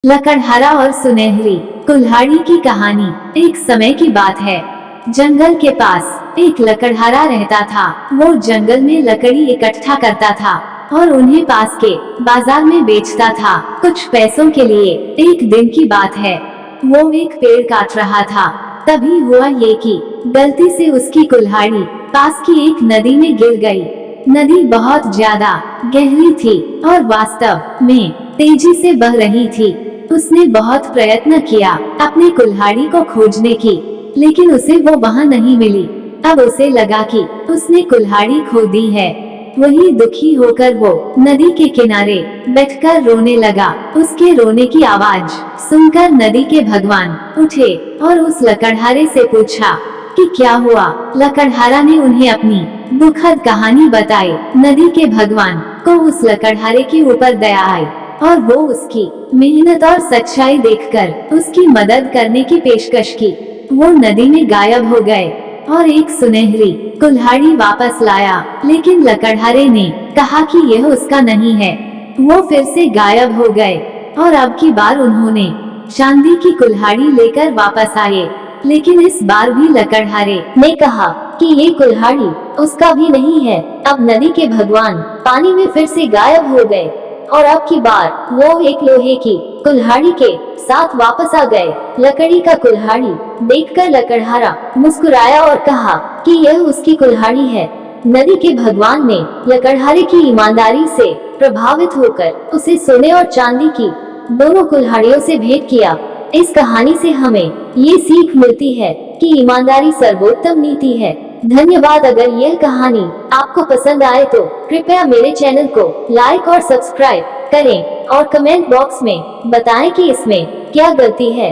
लकड़हारा और सुनहरी कुल्हाड़ी की कहानी। एक समय की बात है, जंगल के पास एक लकड़हारा रहता था। वो जंगल में लकड़ी इकट्ठा करता था और उन्हें पास के बाजार में बेचता था कुछ पैसों के लिए। एक दिन की बात है, वो एक पेड़ काट रहा था। तभी हुआ ये कि गलती से उसकी कुल्हाड़ी पास की एक नदी में गिर गई। नदी बहुत ज्यादा गहरी थी और वास्तव में तेजी से बह रही थी। उसने बहुत प्रयत्न किया अपनी कुल्हाड़ी को खोजने की, लेकिन उसे वो वहाँ नहीं मिली। अब उसे लगा कि उसने कुल्हाड़ी खो दी है। वही दुखी होकर वो नदी के किनारे बैठकर रोने लगा। उसके रोने की आवाज सुनकर नदी के भगवान उठे और उस लकड़हारे से पूछा कि क्या हुआ। लकड़हारा ने उन्हें अपनी दुखद कहानी बताई। नदी के भगवान को उस लकड़हारे के ऊपर दया आई और वो उसकी मेहनत और सच्चाई देखकर उसकी मदद करने की पेशकश की। वो नदी में गायब हो गए और एक सुनहरी कुल्हाड़ी वापस लाया, लेकिन लकड़हारे ने कहा कि यह उसका नहीं है। वो फिर से गायब हो गए और अब की बार उन्होंने चांदी की कुल्हाड़ी लेकर वापस आए, लेकिन इस बार भी लकड़हारे ने कहा कि ये कुल्हाड़ी उसका भी नहीं है। अब नदी के भगवान पानी में फिर से गायब हो गए और अब की बार वो एक लोहे की कुल्हाड़ी के साथ वापस आ गए। लकड़ी का कुल्हाड़ी देखकर लकड़हारा मुस्कुराया और कहा कि यह उसकी कुल्हाड़ी है। नदी के भगवान ने लकड़हारे की ईमानदारी से प्रभावित होकर उसे सोने और चांदी की दोनों कुल्हाड़ियों से भेंट किया। इस कहानी से हमें ये सीख मिलती है कि ईमानदारी सर्वोत्तम नीति है। धन्यवाद। अगर यह कहानी आपको पसंद आए तो कृपया मेरे चैनल को लाइक और सब्सक्राइब करें और कमेंट बॉक्स में बताएं कि इसमें क्या गलती है।